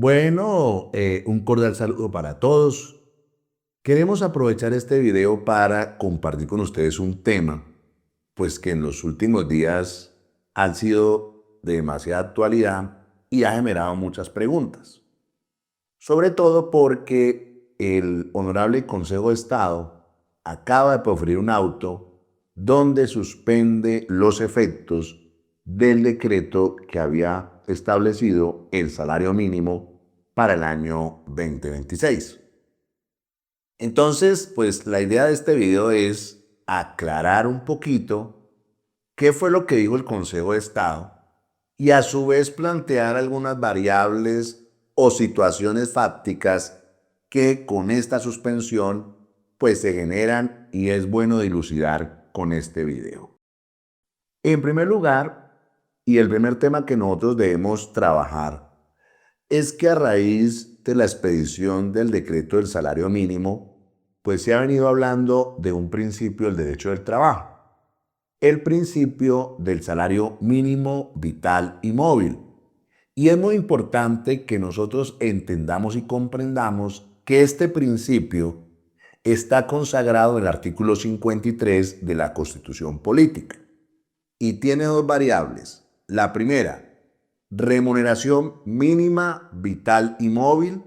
Un cordial saludo para todos. Queremos aprovechar este video para compartir con ustedes un tema, pues que en los últimos días han sido de demasiada actualidad y ha generado muchas preguntas. Sobre todo porque el Honorable Consejo de Estado acaba de proferir un auto donde suspende los efectos del decreto que había establecido el salario mínimo para el año 2026. Entonces, pues la idea de este video es aclarar un poquito qué fue lo que dijo el Consejo de Estado y a su vez plantear algunas variables o situaciones fácticas que con esta suspensión pues se generan y es bueno dilucidar con este video. En primer lugar, y el primer tema que nosotros debemos trabajar es que a raíz de la expedición del decreto del salario mínimo, pues se ha venido hablando de un principio del derecho del trabajo, el principio del salario mínimo vital y móvil. Y es muy importante que nosotros entendamos y comprendamos que este principio está consagrado en el artículo 53 de la Constitución Política y tiene dos variables. La primera, remuneración mínima vital y móvil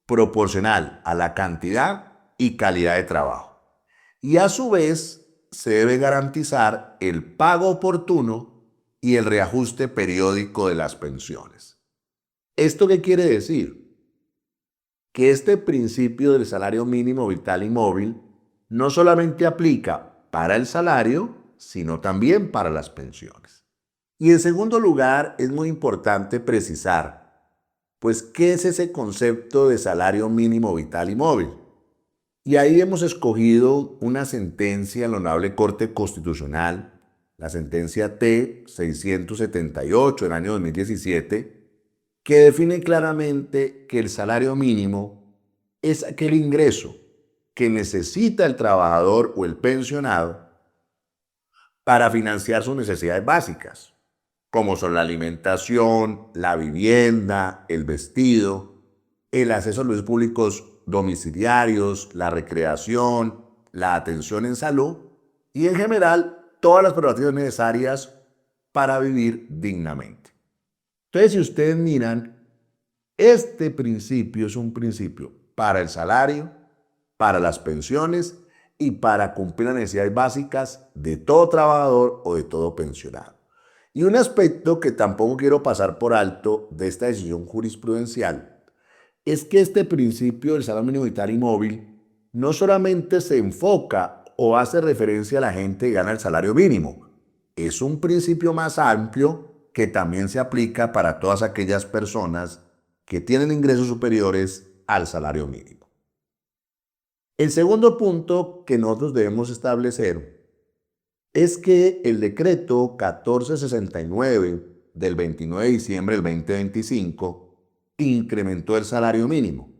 proporcional a la cantidad y calidad de trabajo. Y a su vez se debe garantizar el pago oportuno y el reajuste periódico de las pensiones. ¿Esto qué quiere decir? Que este principio del salario mínimo vital y móvil no solamente aplica para el salario, sino también para las pensiones. Y en segundo lugar, es muy importante precisar, pues, ¿qué es ese concepto de salario mínimo vital y móvil? Y ahí hemos escogido una sentencia en la Honorable Corte Constitucional, la sentencia T-678 del año 2017, que define claramente que el salario mínimo es aquel ingreso que necesita el trabajador o el pensionado para financiar sus necesidades básicas, como son la alimentación, la vivienda, el vestido, el acceso a los públicos domiciliarios, la recreación, la atención en salud y en general todas las prerrogativas necesarias para vivir dignamente. Entonces, si ustedes miran, este principio es un principio para el salario, para las pensiones y para cumplir las necesidades básicas de todo trabajador o de todo pensionado. Y un aspecto que tampoco quiero pasar por alto de esta decisión jurisprudencial es que este principio del salario mínimo vital y móvil no solamente se enfoca o hace referencia a la gente que gana el salario mínimo, es un principio más amplio que también se aplica para todas aquellas personas que tienen ingresos superiores al salario mínimo. El segundo punto que nosotros debemos establecer es que el decreto 1469 del 29 de diciembre del 2025 incrementó el salario mínimo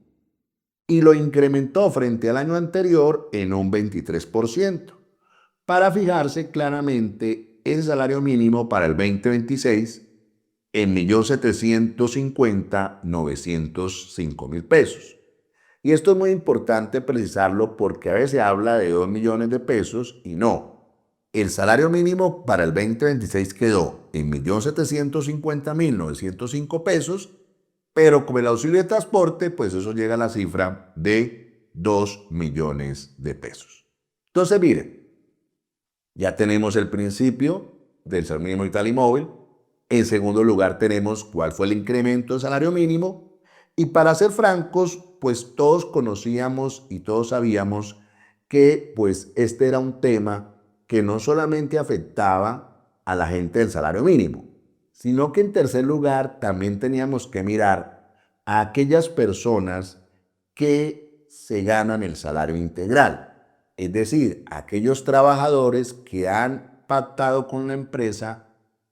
y lo incrementó frente al año anterior en un 23% para fijarse claramente el salario mínimo para el 2026 en 1.750.905.000 pesos. Y esto es muy importante precisarlo porque a veces se habla de 2 millones de pesos y no. El salario mínimo para el 2026 quedó en 1.750.905 pesos, pero con el auxilio de transporte, pues eso llega a la cifra de 2 millones de pesos. Entonces, miren, ya tenemos el principio del salario mínimo vital y móvil. En segundo lugar, tenemos cuál fue el incremento del salario mínimo. Y para ser francos, pues todos conocíamos y todos sabíamos que pues este era un tema que no solamente afectaba a la gente del salario mínimo, sino que en tercer lugar también teníamos que mirar a aquellas personas que se ganan el salario integral. Es decir, aquellos trabajadores que han pactado con la empresa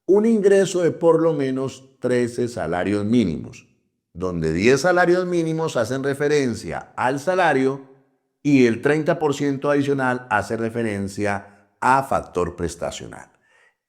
un ingreso de por lo menos 13 salarios mínimos, donde 10 salarios mínimos hacen referencia al salario y el 30% adicional hace referencia a factor prestacional.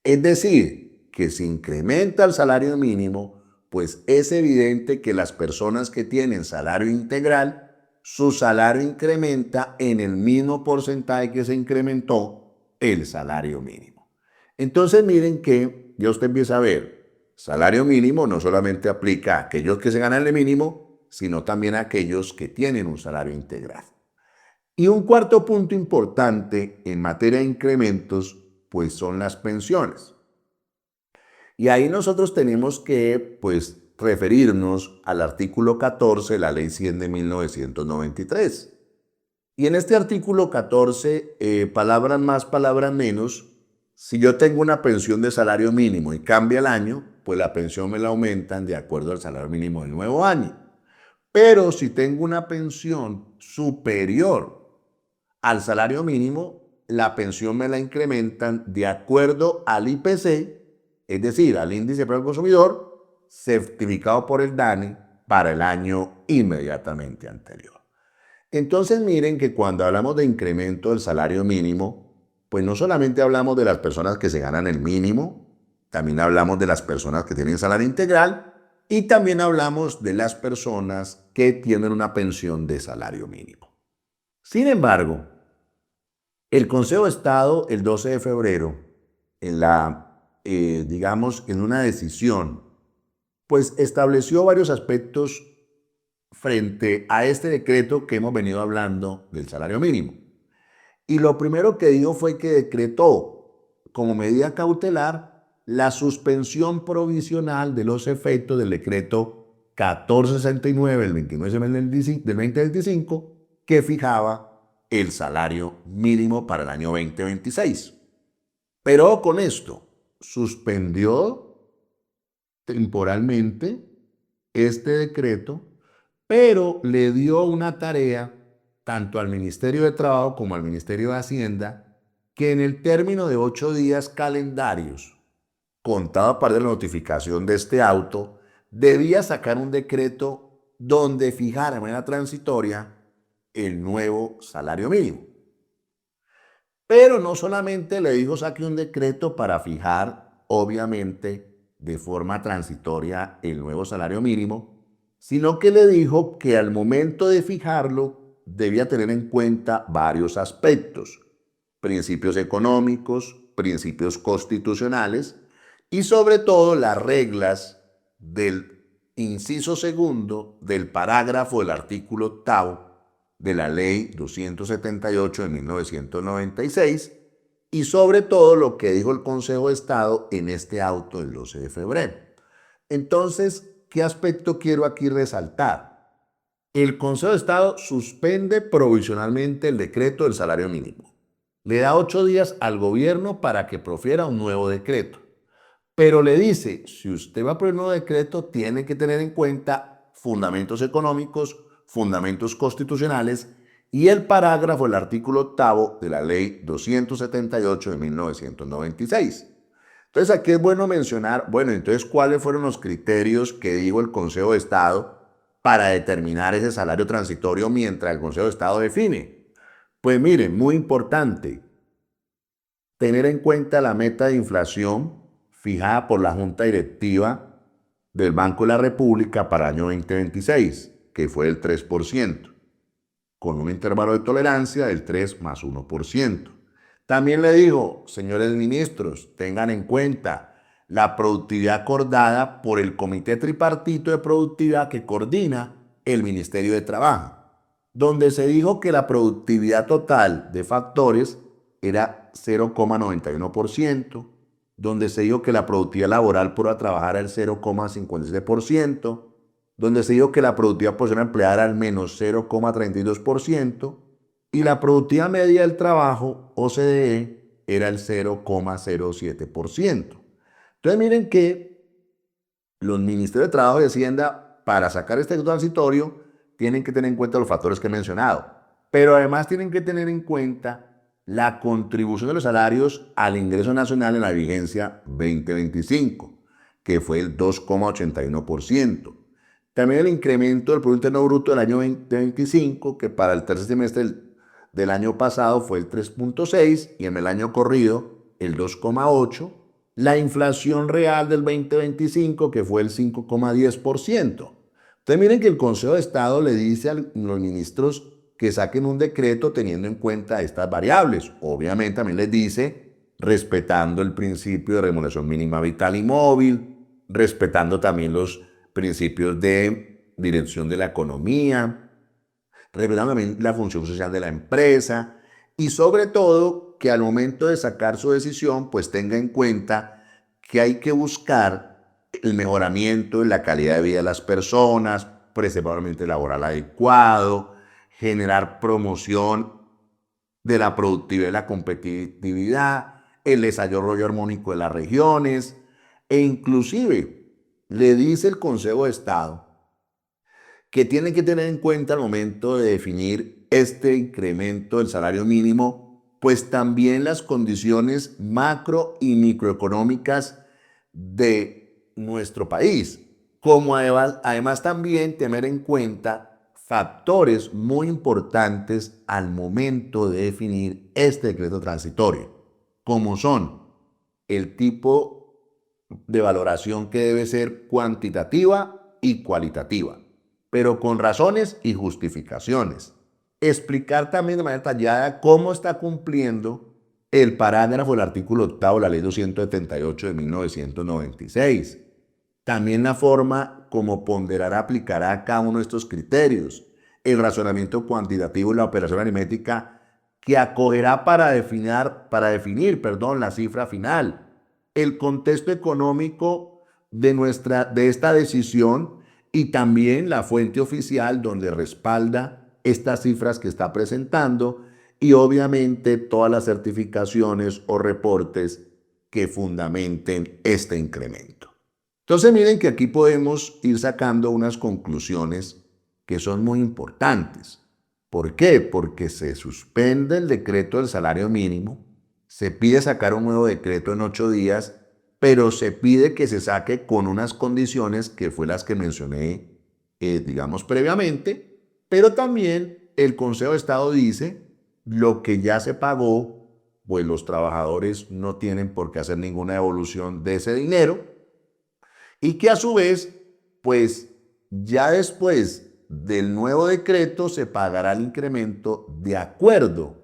Es decir, que se incrementa el salario mínimo pues es evidente que las personas que tienen salario integral, su salario incrementa en el mismo porcentaje que se incrementó el salario mínimo. Entonces miren que ya usted empieza a ver, salario mínimo no solamente aplica a aquellos que se ganan el mínimo, sino también a aquellos que tienen un salario integral. Y un cuarto punto importante en materia de incrementos, pues son las pensiones. Y ahí nosotros tenemos que, pues, referirnos al artículo 14 de la Ley 100 de 1993. Y en este artículo 14, palabras más, palabras menos, si yo tengo una pensión de salario mínimo y cambia el año, pues la pensión me la aumentan de acuerdo al salario mínimo del nuevo año. Pero si tengo una pensión superior al salario mínimo, la pensión me la incrementan de acuerdo al IPC, es decir, al índice de precio del consumidor, certificado por el DANE para el año inmediatamente anterior. Entonces miren que cuando hablamos de incremento del salario mínimo, pues no solamente hablamos de las personas que se ganan el mínimo, también hablamos de las personas que tienen salario integral y también hablamos de las personas que tienen una pensión de salario mínimo. Sin embargo, el Consejo de Estado, el 12 de febrero, en una decisión, pues estableció varios aspectos frente a este decreto que hemos venido hablando del salario mínimo. Y lo primero que dijo fue que decretó como medida cautelar la suspensión provisional de los efectos del decreto 1469 del 29 del 2025 que fijaba el salario mínimo para el año 2026. Pero con esto, suspendió temporalmente este decreto, pero le dio una tarea tanto al Ministerio de Trabajo como al Ministerio de Hacienda que en el término de 8 días calendarios, contado a partir de la notificación de este auto, debía sacar un decreto donde fijara de manera transitoria el nuevo salario mínimo. Pero no solamente le dijo saque un decreto para fijar, obviamente, de forma transitoria el nuevo salario mínimo, sino que le dijo que al momento de fijarlo debía tener en cuenta varios aspectos: principios económicos, principios constitucionales y sobre todo las reglas del inciso segundo del parágrafo del artículo octavo de la Ley 278 de 1996 y sobre todo lo que dijo el Consejo de Estado en este auto del 12 de febrero. Entonces, ¿qué aspecto quiero aquí resaltar? El Consejo de Estado suspende provisionalmente el decreto del salario mínimo. Le da 8 días al gobierno para que profiera un nuevo decreto. Pero le dice, si usted va a poner un nuevo decreto, tiene que tener en cuenta fundamentos económicos, fundamentos constitucionales y el parágrafo del artículo octavo de la Ley 278 de 1996. Entonces aquí es bueno mencionar, entonces ¿cuáles fueron los criterios que dijo el Consejo de Estado para determinar ese salario transitorio mientras el Consejo de Estado define? Pues miren, muy importante, tener en cuenta la meta de inflación fijada por la Junta Directiva del Banco de la República para el año 2026, que fue el 3%, con un intervalo de tolerancia del 3 más 1%. También le dijo, señores ministros, tengan en cuenta la productividad acordada por el Comité Tripartito de Productividad que coordina el Ministerio de Trabajo, donde se dijo que la productividad total de factores era 0,91%, donde se dijo que la productividad laboral por hora trabajada era el 0,57%, donde se dijo que la productividad por persona empleada era al menos 0,32% y la productividad media del trabajo, OCDE, era el 0,07%. Entonces miren que los Ministerios de Trabajo y Hacienda, para sacar este transitorio, tienen que tener en cuenta los factores que he mencionado, pero además tienen que tener en cuenta la contribución de los salarios al ingreso nacional en la vigencia 2025, que fue el 2,81%. También el incremento del Producto Interno Bruto del año 2025, que para el tercer semestre del año pasado fue el 3,6% y en el año corrido el 2,8%. la inflación real del 2025, que fue el 5,10%. Entonces miren que el Consejo de Estado le dice a los ministros que saquen un decreto teniendo en cuenta estas variables. Obviamente también les dice respetando el principio de remuneración mínima vital y móvil, respetando también los principios de dirección de la economía, respetando también la función social de la empresa y sobre todo que al momento de sacar su decisión pues tenga en cuenta que hay que buscar el mejoramiento de la calidad de vida de las personas, preservar un ambiente laboral adecuado, generar promoción de la productividad y la competitividad, el desarrollo armónico de las regiones e inclusive le dice el Consejo de Estado que tienen que tener en cuenta al momento de definir este incremento del salario mínimo, pues también las condiciones macro y microeconómicas de nuestro país, como además también tener en cuenta factores muy importantes al momento de definir este decreto transitorio, como son el tipo de valoración que debe ser cuantitativa y cualitativa, pero con razones y justificaciones. Explicar también de manera detallada cómo está cumpliendo el parágrafo del artículo 8 de la Ley 278 de 1996. También la forma como ponderará, aplicará cada uno de estos criterios, el razonamiento cuantitativo y la operación aritmética que acogerá para definir la cifra final, el contexto económico de esta decisión y también la fuente oficial donde respalda estas cifras que está presentando y obviamente todas las certificaciones o reportes que fundamenten este incremento. Entonces miren que aquí podemos ir sacando unas conclusiones que son muy importantes. ¿Por qué? Porque se suspende el decreto del salario mínimo, se pide sacar un nuevo decreto en 8 días, pero se pide que se saque con unas condiciones que fue las que mencioné, digamos, previamente, pero también el Consejo de Estado dice lo que ya se pagó, pues los trabajadores no tienen por qué hacer ninguna devolución de ese dinero y que a su vez, pues ya después del nuevo decreto se pagará el incremento de acuerdo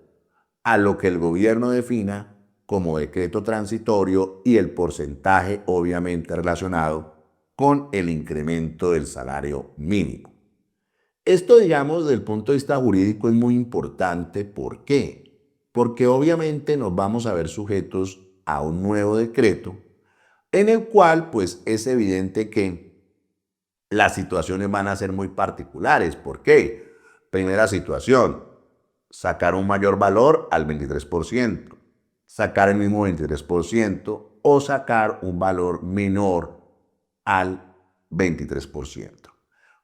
a lo que el gobierno defina como decreto transitorio y el porcentaje obviamente relacionado con el incremento del salario mínimo. Esto, digamos, desde el punto de vista jurídico es muy importante. ¿Por qué? Porque obviamente nos vamos a ver sujetos a un nuevo decreto en el cual pues es evidente que las situaciones van a ser muy particulares. ¿Por qué? Primera situación, sacar un mayor valor al 23%, sacar el mismo 23% o sacar un valor menor al 23%.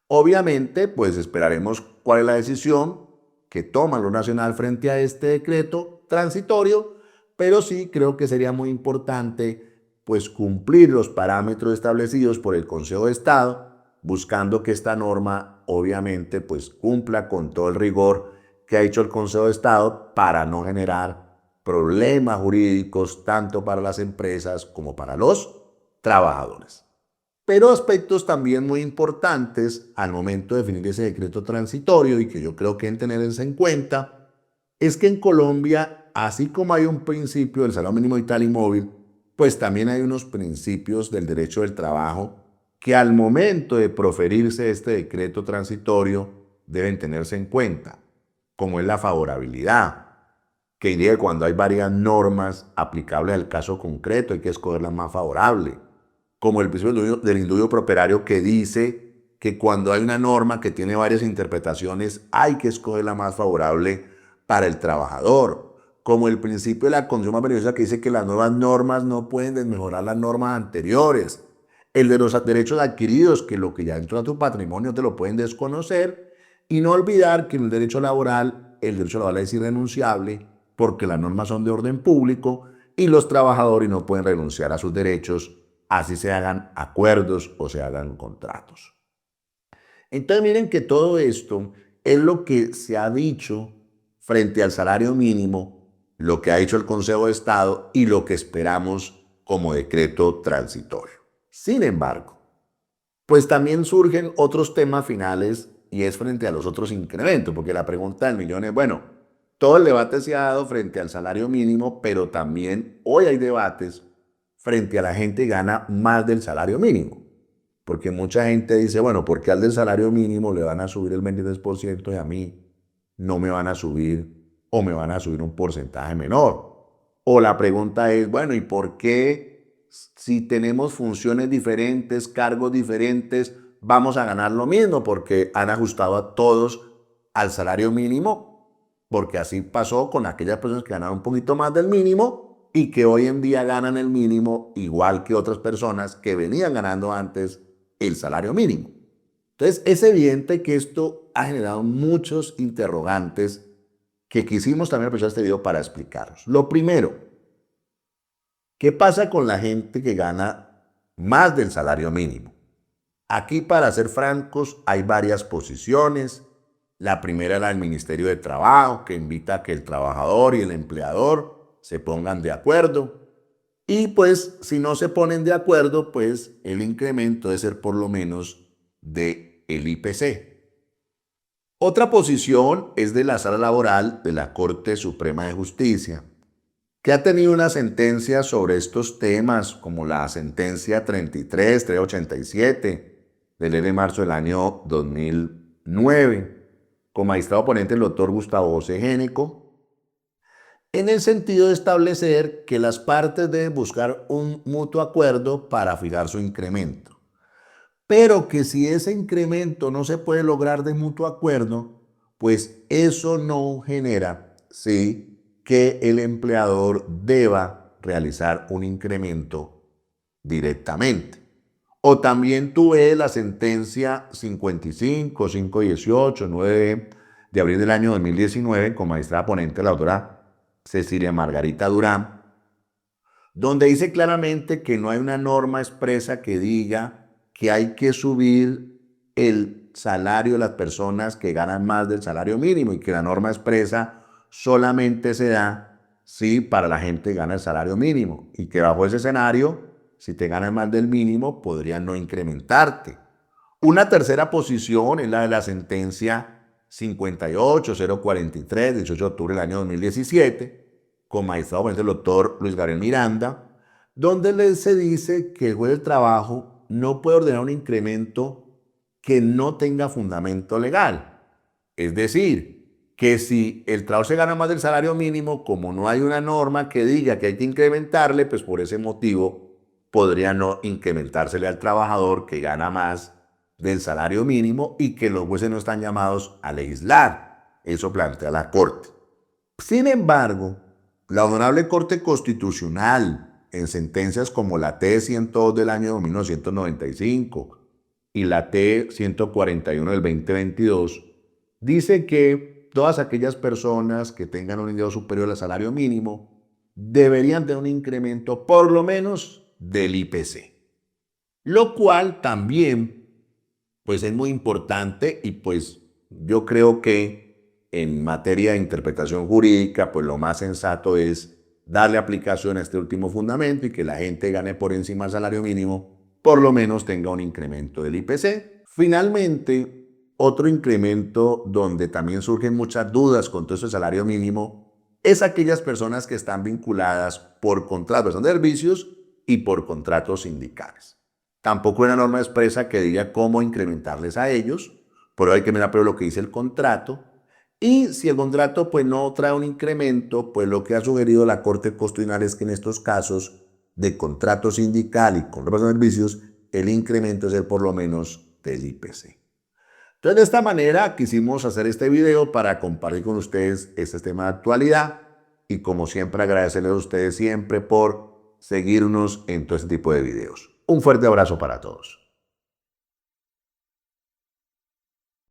Obviamente, pues esperaremos cuál es la decisión que toma lo nacional frente a este decreto transitorio, pero sí creo que sería muy importante pues cumplir los parámetros establecidos por el Consejo de Estado, buscando que esta norma obviamente pues cumpla con todo el rigor que ha hecho el Consejo de Estado para no generar problemas jurídicos tanto para las empresas como para los trabajadores. Pero aspectos también muy importantes al momento de definir ese decreto transitorio y que yo creo que deben tenerse en cuenta es que en Colombia, así como hay un principio del salario mínimo vital y móvil, pues también hay unos principios del derecho del trabajo que al momento de proferirse este decreto transitorio deben tenerse en cuenta, como es la favorabilidad, que indica que cuando hay varias normas aplicables al caso concreto hay que escoger la más favorable, como el principio del indubio properario que dice que cuando hay una norma que tiene varias interpretaciones hay que escoger la más favorable para el trabajador, como el principio de la condición más beneficiosa que dice que las nuevas normas no pueden desmejorar las normas anteriores, el de los derechos adquiridos, que lo que ya entró a tu patrimonio te lo pueden desconocer, y no olvidar que en el derecho laboral es irrenunciable porque las normas son de orden público y los trabajadores no pueden renunciar a sus derechos, así se hagan acuerdos o se hagan contratos. Entonces miren que todo esto es lo que se ha dicho frente al salario mínimo, lo que ha dicho el Consejo de Estado y lo que esperamos como decreto transitorio. Sin embargo, pues también surgen otros temas finales y es frente a los otros incrementos, porque la pregunta del millón es, bueno, todo el debate se ha dado frente al salario mínimo, pero también hoy hay debates frente a la gente que gana más del salario mínimo. Porque mucha gente dice, bueno, ¿por qué al del salario mínimo le van a subir el 23% y a mí no me van a subir o me van a subir un porcentaje menor? O la pregunta es, bueno, ¿y por qué si tenemos funciones diferentes, cargos diferentes, vamos a ganar lo mismo? Porque han ajustado a todos al salario mínimo, porque así pasó con aquellas personas que ganaron un poquito más del mínimo y que hoy en día ganan el mínimo igual que otras personas que venían ganando antes el salario mínimo. Entonces, es evidente que esto ha generado muchos interrogantes que quisimos también aprovechar este video para explicaros. Lo primero, ¿qué pasa con la gente que gana más del salario mínimo? Aquí, para ser francos, hay varias posiciones. La primera es la del Ministerio de Trabajo, que invita a que el trabajador y el empleador se pongan de acuerdo. Y pues, si no se ponen de acuerdo, pues el incremento debe ser por lo menos del IPC. Otra posición es de la Sala Laboral de la Corte Suprema de Justicia, que ha tenido una sentencia sobre estos temas, como la sentencia 33-387 del 9 de marzo del año 2009, con magistrado ponente el doctor Gustavo José Génico, en el sentido de establecer que las partes deben buscar un mutuo acuerdo para fijar su incremento, pero que si ese incremento no se puede lograr de mutuo acuerdo, pues eso no genera, sí, que el empleador deba realizar un incremento directamente. O también tú ves la sentencia 55, 518, 9 de abril del año 2019, con magistrada ponente la doctora Cecilia Margarita Durán, donde dice claramente que no hay una norma expresa que diga que hay que subir el salario de las personas que ganan más del salario mínimo y que la norma expresa solamente se da si para la gente que gana el salario mínimo y que bajo ese escenario, si te ganas más del mínimo, podrían no incrementarte. Una tercera posición es la de la sentencia 58-043, 18 de octubre del año 2017, con magistrado el doctor Luis Gabriel Miranda, donde se dice que el juez del trabajo no puede ordenar un incremento que no tenga fundamento legal. Es decir, que si el trabajo se gana más del salario mínimo, como no hay una norma que diga que hay que incrementarle, pues por ese motivo podría no incrementársele al trabajador que gana más del salario mínimo y que los jueces no están llamados a legislar. Eso plantea la Corte. Sin embargo, la Honorable Corte Constitucional, en sentencias como la T-102 del año 1995 y la T-141 del 2022, dice que todas aquellas personas que tengan un ingreso superior al salario mínimo deberían tener un incremento por lo menos del IPC, lo cual también pues es muy importante y pues yo creo que en materia de interpretación jurídica pues lo más sensato es darle aplicación a este último fundamento y que la gente gane por encima del salario mínimo por lo menos tenga un incremento del IPC. Finalmente, otro incremento donde también surgen muchas dudas con todo ese salario mínimo es aquellas personas que están vinculadas por contratos de servicios y por contratos sindicales. Tampoco hay una norma expresa que diga cómo incrementarles a ellos, pero hay que mirar pero lo que dice el contrato. Y si el contrato pues no trae un incremento, pues lo que ha sugerido la Corte Constitucional es que en estos casos de contrato sindical y contrato de servicios, el incremento es por lo menos del IPC. Entonces, de esta manera quisimos hacer este video para compartir con ustedes este tema de actualidad y como siempre agradecerles a ustedes siempre por seguirnos en todo este tipo de videos. Un fuerte abrazo para todos.